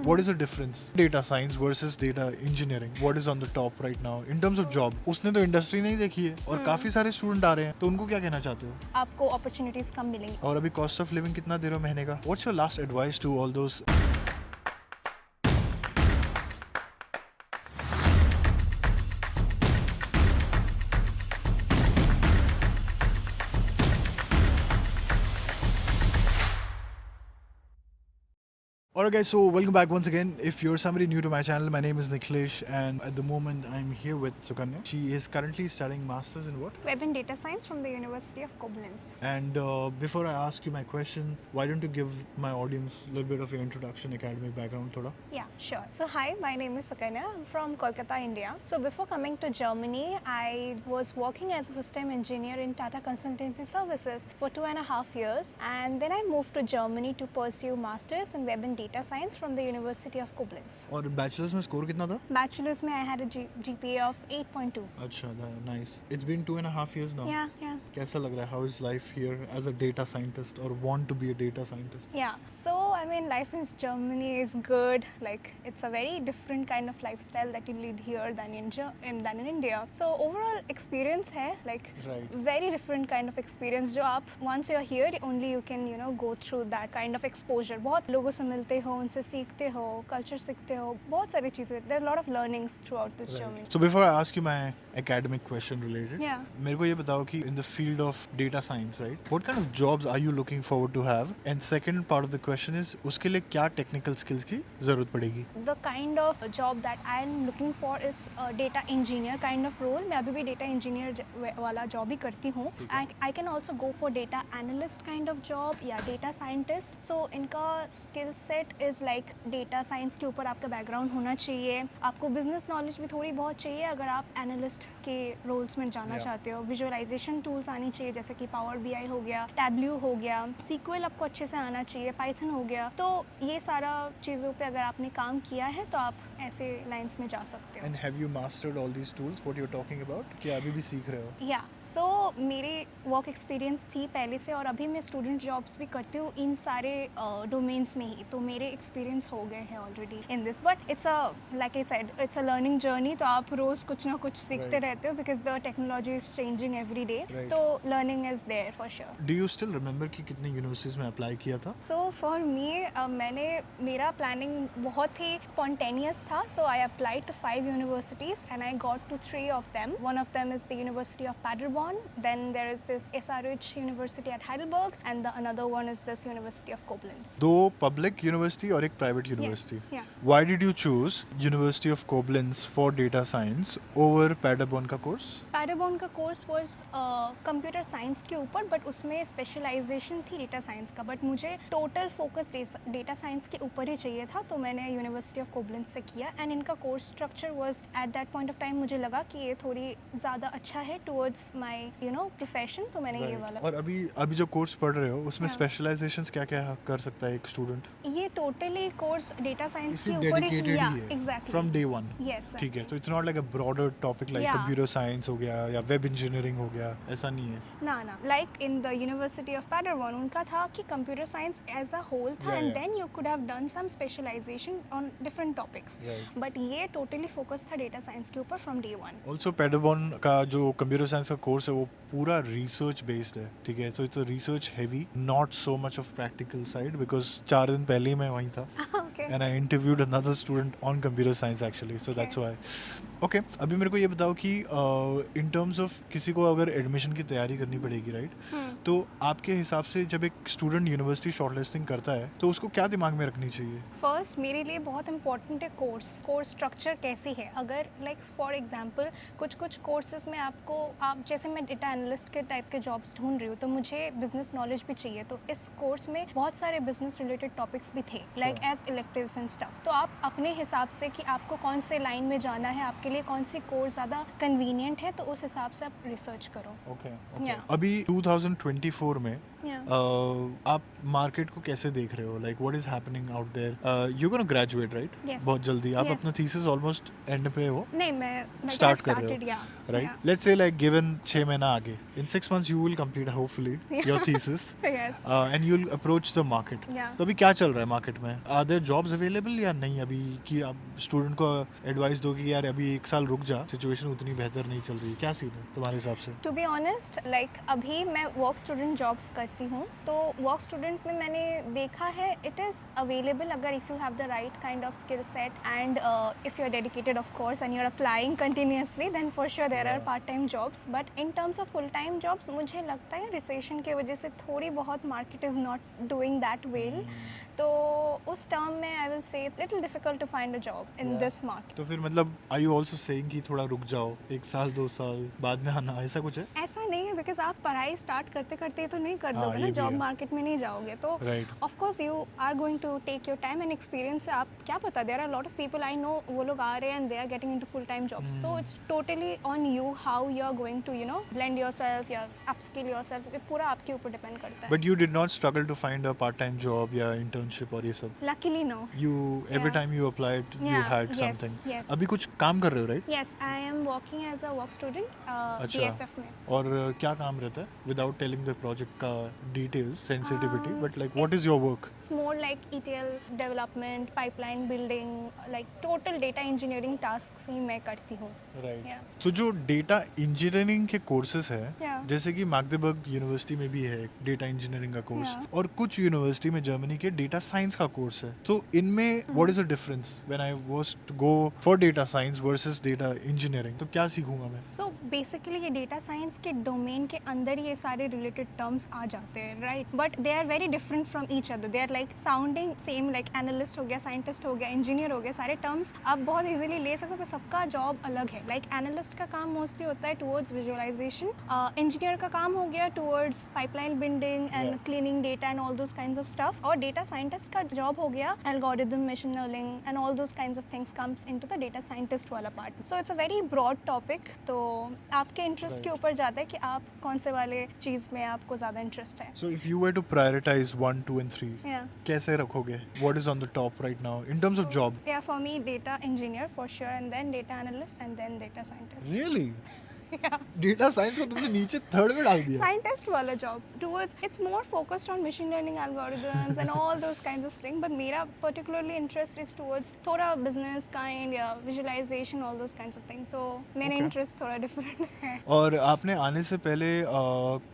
What is the difference? Data science versus data engineering. What is on the top right now in terms of job? उसने तो industry नहीं देखी है और काफी सारे स्टूडेंट आ रहे हैं, तो उनको क्या कहना चाहते हो? आपको अपॉर्चुनिटीज कम मिलेंगी। और अभी कॉस्ट ऑफ लिविंग कितना दे रहे हो महीने का? What's your last advice to all those? Alright guys, so welcome back once again. If you're somebody new to my channel, my name is Nikhilesh and at the moment I'm here with Sukanya. She is currently studying masters in what? Web and Data Science from the University of Koblenz. And before I ask you my question, why don't you give my audience a little bit of your introduction, academic background thoda? Yeah, sure. So hi, my name is Sukanya. I'm from Kolkata, India. So before coming to Germany, I was working as a system engineer in Tata Consultancy Services for 2.5 years, and then I moved to Germany to pursue masters in Web and Data Science from the University of Koblenz. और bachelor's में score कितना था? Bachelor's में I had a GPA of 8.2. अच्छा, nice. It's been 2.5 years now. Yeah. कैसा लग रहा है? How is life here as a data scientist or want to be a data scientist? Yeah, so I mean, life in Germany is good. Like, it's a very different kind of lifestyle that you lead here than in India. So overall experience है, like, Right. very different kind of experience. जो आप once you're here, only you can go through that kind of exposure. बहुत लोगों से मिलते हो, उनसे सीखते हो, culture सीखते हो, बहुत सारी चीजें. There are a lot of learnings throughout this Germany. So before I ask you my academic question related, Yeah. मेरे को ये बताओ कि in the field of data science, right? What kind of jobs are you looking forward to have? And second part of the question is, उसके लिए क्या technical skills की जरूरत पड़ेगी? The kind of job that I am looking for is a data engineer kind of role. मैं अभी भी data engineer वाला job ही करती हूँ. I can also go for data analyst kind of job या data scientist. So इनका skill set is like data science के ऊपर आपका background होना चाहिए. आपको business knowledge भी थोड़ी बहुत चाहिए अगर आप analyst के roles में जाना चाहते हो. Visualization tools आनी चाहिए जैसे कि Power BI हो गया, Tableau हो गया, SQL आपको अच्छे से आना चाहिए, Python हो गया. तो ये सारा चीज़ों पे अगर आपने काम किया है तो आप ऐसे लाइंस में जा सकते हो. And have you mastered all these tools? What you're talking about? क्या अभी भी सीख रहे हो? या सो मेरे वर्क एक्सपीरियंस थी पहले से और अभी मैं स्टूडेंट जॉब्स भी करती हूँ इन सारे डोमेन्स में ही, तो मेरे एक्सपीरियंस हो गए हैं already in this. But it's a like I said, it's a learning journey. तो आप रोज कुछ ना कुछ सीखते रहते हो because the technology is changing every day. तो learning is there for sure. Do you still remember कि कितनी यूनिवर्सिटीज में अप्लाई किया था? सो फॉर मी मेरा प्लानिंग बहुत ही स्पॉन्टेनियस था. So I applied to 5 universities and I got to 3 of them. One of them is the University of Paderborn, then there is this SRH University at Heidelberg, and the another one is this University of Koblenz. दो public university और एक private university. yeah. Why did you choose University of Koblenz for data science over Paderborn का course? Paderborn का course was computer science के ऊपर, but उसमें specialisation थी data science का. बट मुझे टोटल फोकस डेटा साइंस के ऊपर ही चाहिए था, तो मैंने यूनिवर्सिटी ऑफ कोबलेंस से किया. एंड इनका course structure was at that point of time मुझे लगा कि ये थोड़ी ज़्यादा अच्छा है टुवर्ड्स माय प्रोफेशन, तो मैंने ये वाला. और अभी जो कोर्स पढ़ रहे हो उसमें स्पेशलाइजेशंस क्या कर सकता है एक स्टूडेंट? ये टोटली कोर्स डेटा साइंस के ऊपर ही डेडिकेटेड ही है exactly from day one. Yes, ठीक है, so it's not like a broader topic like computer science हो गया या वेब इंजीनियरिंग हो गया, ऐसा नहीं है ना. Like in the university of Paderborn उनका था कि computer science as a whole था, and then you could have done some specialization on different topics. But ये टोटली फोकस था डेटा साइंस के ऊपर from day one. Also Paderborn का जो कंप्यूटर साइंस का कोर्स है वो पूरा रिसर्च बेस्ड है. ठीक है, सो it's a research heavy, not so much of practical side, because 4 दिन पहले ही मैं वहीं था. And I interviewed another student on computer science actually, so that's why. Okay, अभी मेरे को ये बताओ कि in terms of किसी को अगर एडमिशन की तैयारी करनी पड़ेगी, राइट? तो आपके हिसाब से जब एक स्टूडेंट यूनिवर्सिटी शॉर्टलिस्टिंग करता है तो उसको क्या दिमाग में रखनी चाहिए? फर्स्ट मेरे लिए बहुत इंपॉर्टेंट है कोर्स स्ट्रक्चर कैसी है. अगर लाइक फॉर एग्जांपल कुछ कोर्सेज में आप जैसे मैं डेटा एनालिस्ट के टाइप के जॉब्स ढूंढ रही हूँ, तो मुझे बिजनेस नॉलेज भी चाहिए. तो इस कोर्स में बहुत सारे बिजनेस रिलेटेड टॉपिक्स भी थे, like as electives and stuff. तो आप अपने हिसाब से कि आपको कौन से लाइन में जाना है, आपके लिए कौन सी कोर्स ज़्यादा कन्वीनियंट है, तो उस हिसाब से आप रिसर्च करो. ओके. अभी 2024 में आप मार्केट को कैसे देख रहे हो, like what is happening out there? You gonna graduate right Yes. बहुत जल्दी, आप Yes. अपना थीसिस ऑलमोस्ट एंड पे हो, नहीं, मैं Start कर रहे हो, started, yeah. Right? Let's say like given 6 महीना आगे, इन 6 months you will complete hopefully your thesis Yes. and you'll approach the market. Yeah. तो अभी क्या चल रहा है मार्केट में? आर देयर जॉब्स अवेलेबल या नहीं अभी, कि आप स्टूडेंट को एडवाइस दोगे कि यार अभी 1 साल रुक जा, सिचुएशन उतनी बेहतर नहीं चल रही, क्या सीन है तुम्हारे हिसाब से? टू बी ऑनेस्ट, लाइक अभी मैं वर्क स्टूडेंट जॉब्स करती हूँ, तो वर्क स्टूडेंट में मैंने देखा है इट इज़ अवेलेबल अगर if you have the right kind of skill set and if you are dedicated of course and you are applying continuously, then for sure there are part time jobs. But in terms of full time jobs मुझे लगता है recession की वजह से थोड़ी बहुत market is not doing that well. तो उस टर्म में I will say little difficult to find a job in this market. तो फिर मतलब आर यू आल्सो सेइंग कि थोड़ा रुक जाओ, 1 साल 2 साल बाद में आना, ऐसा कुछ है? ऐसा नहीं है, बिकॉज आप पढ़ाई स्टार्ट करते करते तो नहीं कर हाँ, दोगे ये ना, भी जॉब है। मार्केट में नहीं जाओगे तो right. Of course you are going to take your time and experience से आप क्या पता, there are lot of people I know, वो लोग आ रहे हैं and they are getting into full time jobs. So it's totally on you how you are going to you know blend yourself या अपस्किल योरसेल्फ, ये पूरा आपके ऊपर डिपेंड करता है. But you did not struggle to find a part time job या internship और ये सब? Luckily no. You every Yeah. time you applied you Yeah, had yes, something. yes. अभी कुछ काम कर रहे हो right? Yes, I am working as a work student अच्छा. बीएसएफ में. और क्या काम रहता है विदाउट टेलिंग द प्रोजेक्ट का details, sensitivity, but like what is your work? It's more like ETL development, pipeline building, like total data engineering tasks ही मैं करती हूँ. राइट. Yeah. तो जो डेटा इंजीनियरिंग के कोर्सेज है, Yeah. जैसे कि मैग्देबर्ग यूनिवर्सिटी में भी है डेटा इंजीनियरिंग का कोर्स, Yeah. और कुछ यूनिवर्सिटी में जर्मनी के डेटा साइंस का कोर्स है. तो इनमें what is the difference when I was to go for data science versus data engineering? तो क्या सीखूंगा मैं? So basically ये डेटा साइंस के डोमेन के अंदर ही ये सारे रिलेटेड टर्म्स आ जाते हैं, right? But they are very different from each other. They are like sounding same, like analyst हो गया, साइंटिस्ट हो गया, इंजीनियर हो गया, सारे टर्म्स आप बहुत इजीली ले सकते हो, पर सबका जॉब अलग है. लाइक एनालिस्ट का काम मोस्टली होता है टुवर्ड्स विजुअलाइजेशन, इंजीनियर का काम हो गया towards pipeline building and cleaning data and all those kinds of stuff, और डेटा साइंटिस्ट का जॉब हो गया algorithm, machine learning and all those kinds of things comes into the data scientist वाला part. So it's a very broad topic. तो आपके interest के ऊपर जाता है कि आप कौन से वाले चीज़ में आपको ज़्यादा इंटरेस्ट है. So if you were to prioritize 1, 2 and 3, Yeah. कैसे रखोगे? What is on the top right now in terms of job? Yeah, for me, data engineer for sure, and then data analyst, and then data scientist. Really? Yeah. Data science को तुमने नीचे third में डाल दिया? Scientist वाला job towards it's more focused on machine learning algorithms and all those kinds of things. But मेरा particularly interest is towards थोड़ा business kind या visualization, all those kinds of things. तो मेरा Okay. interest थोड़ा different है. और आपने आने से पहले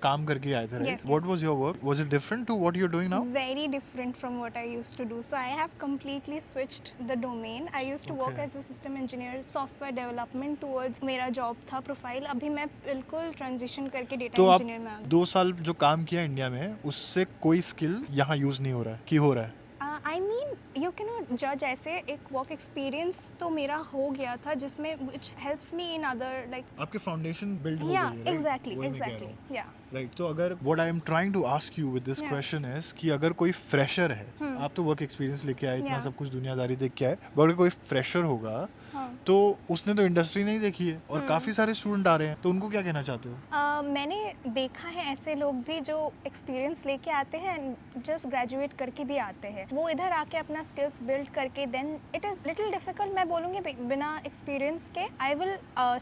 काम करके आए थे right? Yes, What yes. was your work? Was it different to what you're doing now? Very different from what I used to do. So I have completely switched the domain. I used to work Okay. as a system engineer, software development towards मेरा job था profile. अभी मैं बिल्कुल transition करके data तो आप engineer में आ गई. 2 साल जो काम किया इंडिया में, उससे कोई स्किल यहाँ यूज नहीं हो रहा है कि हो रहा है? I mean you can not जज. ऐसे एक वर्क एक्सपीरियंस तो मेरा हो गया था जिसमें which helps me in other like. आपके फाउंडेशन बिल्ड हो गई या है right? एग्जैक्टली वही मैं कह रहा हूँ. एग्जैक्टली या. राइट. तो अगर what I am trying to ask you with this Yeah. Question is कि अगर कोई फ्रेशर है, आप तो वर्क एक्सपीरियंस लेके आए, इतना Yeah. सब कुछ दुनियादारी देख के आए, बट अगर कोई फ्रेशर होगा हाँ. तो उसने तो इंडस्ट्री नहीं देखी है और Hmm. काफी सारे स्टूडेंट आ रहे हैं, तो उनको क्या कहना चाहते हो? मैंने देखा है ऐसे लोग भी जो एक्सपीरियंस लेके आते हैं एंड जस्ट ग्रेजुएट करके भी आते हैं. वो इधर आके अपना स्किल्स बिल्ड करके then it is little difficult. मैं बोलूँगी बिना एक्सपीरियंस के आई विल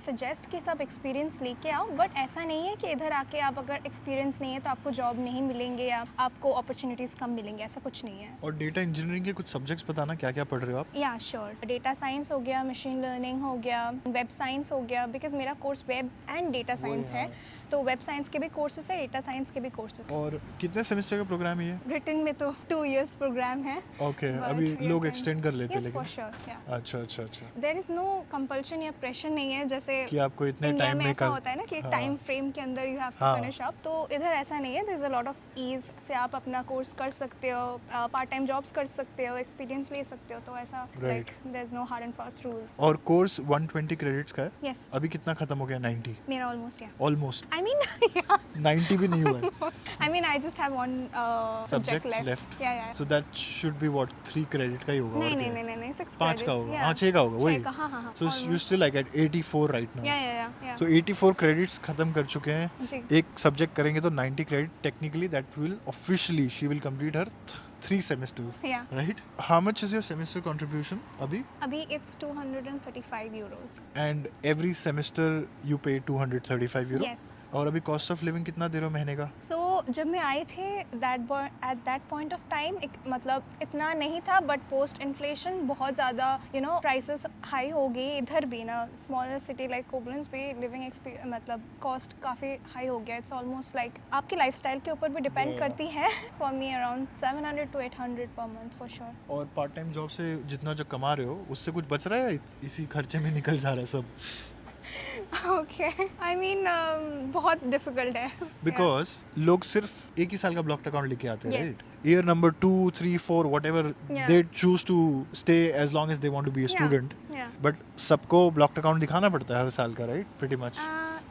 सजेस्ट कि सब एक्सपीरियंस लेके आओ, बट ऐसा नहीं है कि इधर आके आप अगर एक्सपीरियंस नहीं है तो आपको जॉब नहीं मिलेंगे या आपको अपॉर्चुनिटीज़ कम मिलेंगे, ऐसा कुछ नहीं है. और डेटा इंजीनियरिंग के कुछ सब्जेक्ट्स बताना, क्या क्या पढ़ रहे हो आप? या श्योर. डेटा साइंस हो गया, मशीन लर्निंग हो गया, वेब साइंस हो गया, बिकॉज मेरा course web and data science है, तो वेब साइंस के भी कोर्सेज है, डेटा साइंस के भी कोर्सेज. और कितने सेमेस्टर का प्रोग्राम है ये? रिटन में तो 2 years प्रोग्राम है. ओके. But अभी we are लोग going- एक्सटेंड कर लेते हैं Yes, for लेकिन. sure. Yeah. अच्छा अच्छा अच्छा. देयर इज नो कंपल्शन या प्रेशर नहीं है जैसे कि आपको इतने इंडिया टाइम में में ऐसा कर. होता है ना कि एक हाँ. टाइम फ्रेम के अंदर यू हैव टू हाँ. Finish up. तो इधर ऐसा नहीं है. There is a lot of ease से आप अपना कोर्स कर सकते हो, पार्ट टाइम जॉब्स कर सकते हो, एक्सपीरियंस ले सकते हो. तो ऐसा Right. Like there is no hard and fast rules. और कोर्स 120 क्रेडिट्स का है. यस, अभी कितना खत्म हो गया? 90 मेरा ऑलमोस्ट. या ऑलमोस्ट. आई मीन 90 भी नहीं हुआ है. I mean I just have one subject Subject left. left. या या. So that should be what, 3 credit का ही होगा नहीं और नहीं क्या है? नहीं नहीं 6 5 का credits, होगा yeah. हाँ 6 का होगा वही 6 का, हाँ हाँ हाँ so you almost. still like at 84 right now Yeah. so 84 credits खत्म कर चुके हैं जी एक सब्जेक्ट करेंगे तो 90 credit technically that will officially she will complete her 3 semesters yeah. Right how much is your semester contribution अभी अभी it's 235 euros. And every semester you पे 235 यूरो Yes. और अभी कॉस्ट ऑफ लिविंग कितना दे रहे हो महीने का So जब मैं आई थे at that point of time मतलब इतना नहीं था but post inflation बहुत ज़्यादा you know prices high हो गई इधर भी ना smaller city like Koblenz भी living मतलब cost काफ़ी high हो गया it's almost like आपकी lifestyle के ऊपर भी depend Yeah. करती है for me around 700 to 800 per month for sure. और पार्ट टाइम जॉब से जितना जो कमा रहे हो उससे कुछ बच रहा है या इसी खर्चे में निकल जा रहा है सब Okay. I mean बहुत difficult है. बिकॉज लोग सिर्फ एक ही साल का ब्लॉक्ड अकाउंट लेके आते हैं Yes. Right year number 2 3 4 whatever Yeah. they choose to stay as long as they want to be a Yeah. student Yeah. But सबको ब्लॉक्ड अकाउंट दिखाना पड़ता है हर साल का राइट प्रीटी मच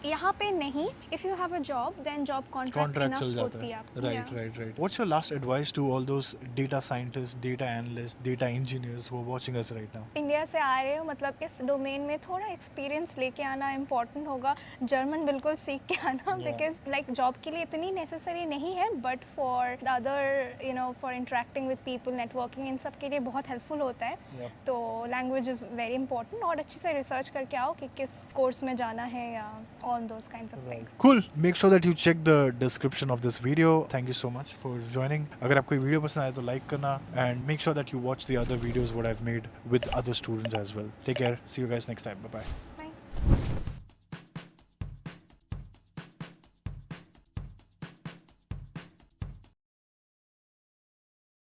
यहाँ पे नहीं if you have a job then job contract contract enough चल जाता होती है है आपको. Right Yeah. Right right what's your last advice to all those data scientist data analyst data engineers who are watching us right now India से आ रहे हो मतलब इस डोमेन में थोड़ा एक्सपीरियंस लेके आना इम्पोर्टेंट होगा जर्मन बिल्कुल सीख के आना Yeah. बिकॉज लाइक जॉब के लिए इतनी नेसेसरी नहीं है but for the other you know for interacting with people networking इन सब के लिए बहुत हेल्पफुल होता है तो लैंग्वेज इज़ वेरी इंपॉर्टेंट और अच्छे से रिसर्च करके आओ कि किस कोर्स में जाना है या all those kinds of things. Cool. Make sure that you check the description of this video. Thank you so much for joining. अगर आपको ये वीडियो पसंद आए तो लाइक करना and make sure that you watch the other videos what I've made with other students as well. Take care. See you guys next time. Bye bye.